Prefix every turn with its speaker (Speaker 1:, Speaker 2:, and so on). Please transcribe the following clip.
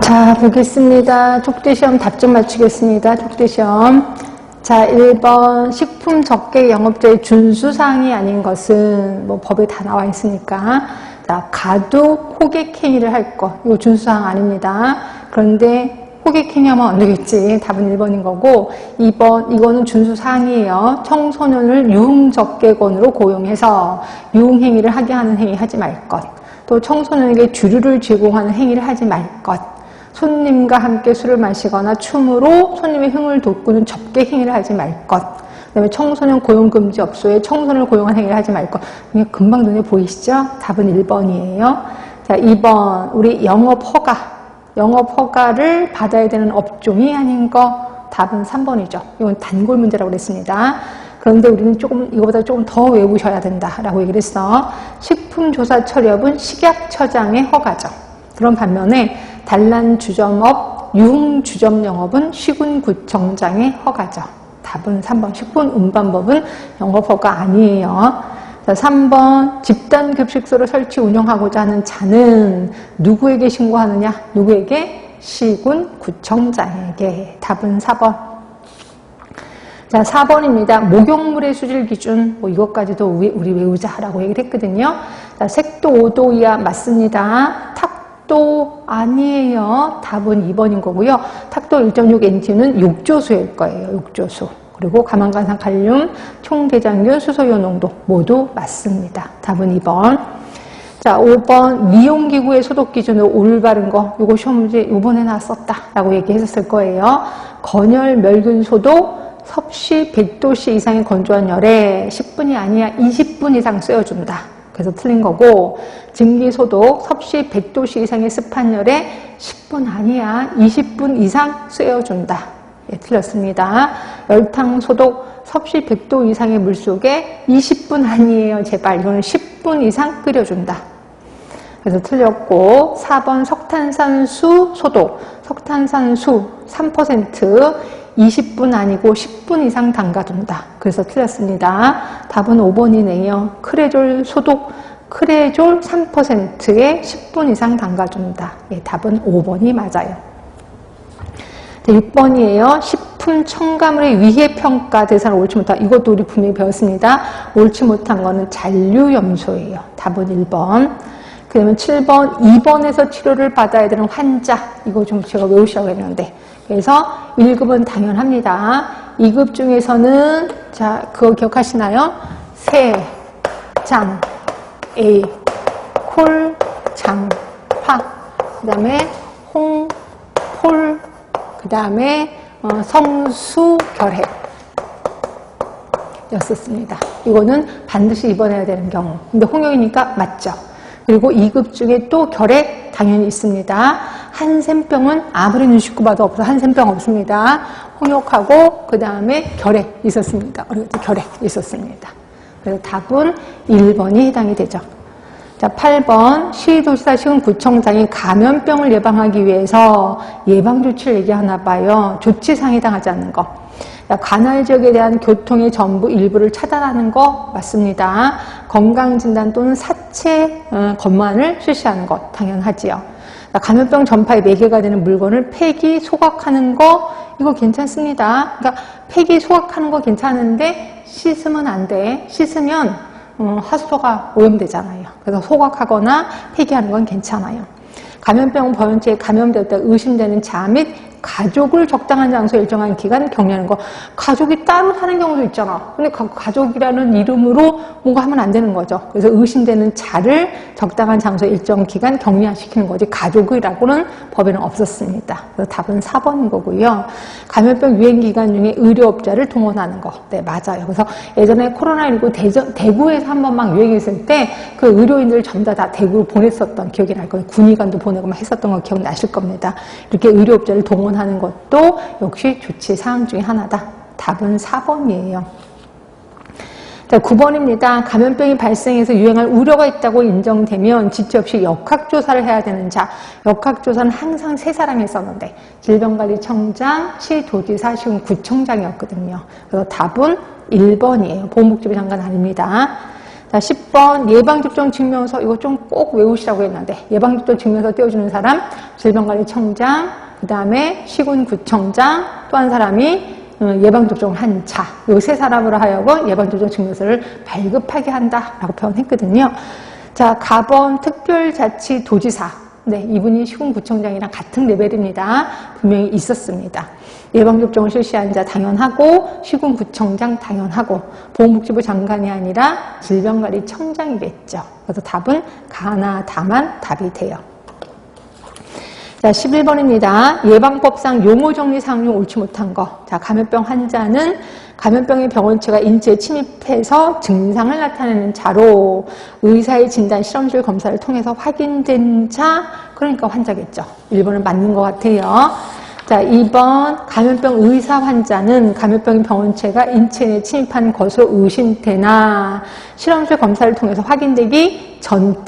Speaker 1: 자, 보겠습니다. 촉대시험 답좀 맞추겠습니다. 촉대시험. 자, 1번 식품 적객 영업자의 준수사항이 아닌 것은 뭐 법에 다 나와 있으니까. 자, 가독 호객행위를 할 것. 이거 준수사항 아닙니다. 그런데 호객행위하면 안 되겠지. 답은 1번인 거고, 2번 이거는 준수사항이에요. 청소년을 유흥적객원으로 고용해서 유흥행위를 하게 하는 행위 하지 말 것. 또 청소년에게 주류를 제공하는 행위를 하지 말 것. 손님과 함께 술을 마시거나 춤으로 손님의 흥을 돋구는 접객 행위를 하지 말 것. 그 다음에 청소년 고용금지 업소에 청소년을 고용한 행위를 하지 말 것. 그냥 금방 눈에 보이시죠? 답은 1번이에요. 자, 2번. 우리 영업허가를 받아야 되는 업종이 아닌 거. 답은 3번이죠. 이건 단골 문제라고 그랬습니다. 그런데 우리는 이거보다 조금 더 외우셔야 된다라고 얘기를 했어. 식품조사처리업은 식약처장의 허가죠. 그런 반면에 단란주점업, 유흥주점영업은 시군구청장의 허가죠. 답은 3번. 식품운반법은 영업허가 아니에요. 자, 3번. 집단급식소를 설치 운영하고자 하는 자는 누구에게 신고하느냐? 누구에게? 시군구청장에게. 답은 4번. 자, 4번입니다. 목욕물의 수질 기준, 뭐 이것까지도 우리 외우자라고 얘기를 했거든요. 자, 색도 5도 이하 맞습니다. 탁도 아니에요. 답은 2번인 거고요. 탁도 1.6NT는 욕조수일 거예요. 욕조수. 그리고 가망간산 칼륨, 총대장균, 수소이온 농도 모두 맞습니다. 답은 2번. 자, 5번 미용기구의 소독 기준으로 올바른 거. 요거 시험 문제 이번에 나왔었다라고 얘기했었을 거예요. 건열 멸균 소독. 섭씨 100도씨 이상의 건조한 열에 10분이 아니야 20분 이상 쐬어준다. 그래서 틀린 거고, 증기소독 섭씨 100도씨 이상의 습한 열에 10분 아니야 20분 이상 쐬어준다. 예, 틀렸습니다. 열탕소독 섭씨 100도 이상의 물속에 20분 아니에요. 제발 이거는 10분 이상 끓여준다. 그래서 틀렸고, 4번 석탄산수 소독 석탄산수 3% 20분 아니고 10분 이상 담가둔다. 그래서 틀렸습니다. 답은 5번이네요. 크레졸 소독, 크레졸 3%에 10분 이상 담가준다. 예, 답은 5번이 맞아요. 6번이에요. 식품 첨가물의 위해평가 대상을 옳지 못한, 이것도 우리 분명히 배웠습니다. 옳지 못한 거는 잔류염소예요. 답은 1번. 그 다음에 7번, 입원해서 치료를 받아야 되는 환자. 이거 좀 제가 외우시라고 했는데. 그래서 1급은 당연합니다. 2급 중에서는, 자, 그거 기억하시나요? 새, 장, A, 콜, 장, 파. 그 다음에 홍, 폴, 그 다음에 성수, 결핵. 였었습니다. 이거는 반드시 입원해야 되는 경우. 근데 홍역이니까 맞죠? 그리고 2급 중에 또 결핵 당연히 있습니다. 한센병은 아무리 눈 씻고 봐도 없어. 한센병 없습니다. 홍역하고 그 다음에 결핵 있었습니다. 결핵 있었습니다. 그래서 답은 1번이 해당이 되죠. 자, 8번 시도지사 시군구청장이 감염병을 예방하기 위해서 예방조치를 얘기하나 봐요. 조치상 해당하지 않는 거. 관할 지역에 대한 교통의 전부 일부를 차단하는 거 맞습니다. 건강진단 또는 사체 검안을 실시하는 것 당연하지요. 감염병 전파에 매개가 되는 물건을 폐기, 소각하는 거 이거 괜찮습니다. 그러니까 폐기, 소각하는 거 괜찮은데 씻으면 안 돼. 씻으면 하수도가 오염되잖아요. 그래서 소각하거나 폐기하는 건 괜찮아요. 감염병 보연체에 감염되었다 의심되는 자 및 가족을 적당한 장소에 일정한 기간 격리하는 거. 가족이 따로 사는 경우도 있잖아. 근데 가족이라는 이름으로 뭔가 하면 안 되는 거죠. 그래서 의심되는 자를 적당한 장소에 일정 기간 격리시키는 거지 가족이라고는 법에는 없었습니다. 그래서 답은 4번인 거고요. 감염병 유행 기간 중에 의료업자를 동원하는 거. 네, 맞아요. 그래서 예전에 코로나19 대구에서 한번 막 유행했을 때 그 의료인들을 전부 다 대구로 보냈었던 기억이 날 거예요. 군의관도 보내고 막 했었던 거 기억나실 겁니다. 이렇게 의료업자를 동원하는 것도 역시 조치 사항 중에 하나다. 답은 4번이에요. 자, 9번입니다. 감염병이 발생해서 유행할 우려가 있다고 인정되면 지체 없이 역학조사를 해야 되는 자. 역학조사는 항상 3사람이 했었는데 질병관리청장, 시도지사, 시군구청장이었거든요. 그래서 답은 1번이에요. 보건복지부 장관 아닙니다. 자, 10번 예방접종 증명서. 이거 좀 꼭 외우시라고 했는데 예방접종 증명서 띄워주는 사람 질병관리청장, 그 다음에 시군구청장, 또 한 사람이 예방접종을 한 자. 이 세 사람으로 하여금 예방접종 증명서를 발급하게 한다라고 표현했거든요. 자, 가번 특별자치도지사. 네, 이분이 시군구청장이랑 같은 레벨입니다. 분명히 있었습니다. 예방접종을 실시한 자 당연하고, 시군구청장 당연하고, 보건복지부 장관이 아니라 질병관리청장이겠죠. 그래서 답은 가나 다만 답이 돼요. 자, 11번입니다. 예방법상 용어 정리 사항 중 옳지 못한 거. 자, 감염병 환자는 감염병의 병원체가 인체에 침입해서 증상을 나타내는 자로 의사의 진단 실험실 검사를 통해서 확인된 자, 그러니까 환자겠죠. 1번은 맞는 것 같아요. 자, 2번 감염병 의사 환자는 감염병의 병원체가 인체에 침입한 것으로 의심되나 실험실 검사를 통해서 확인되기 전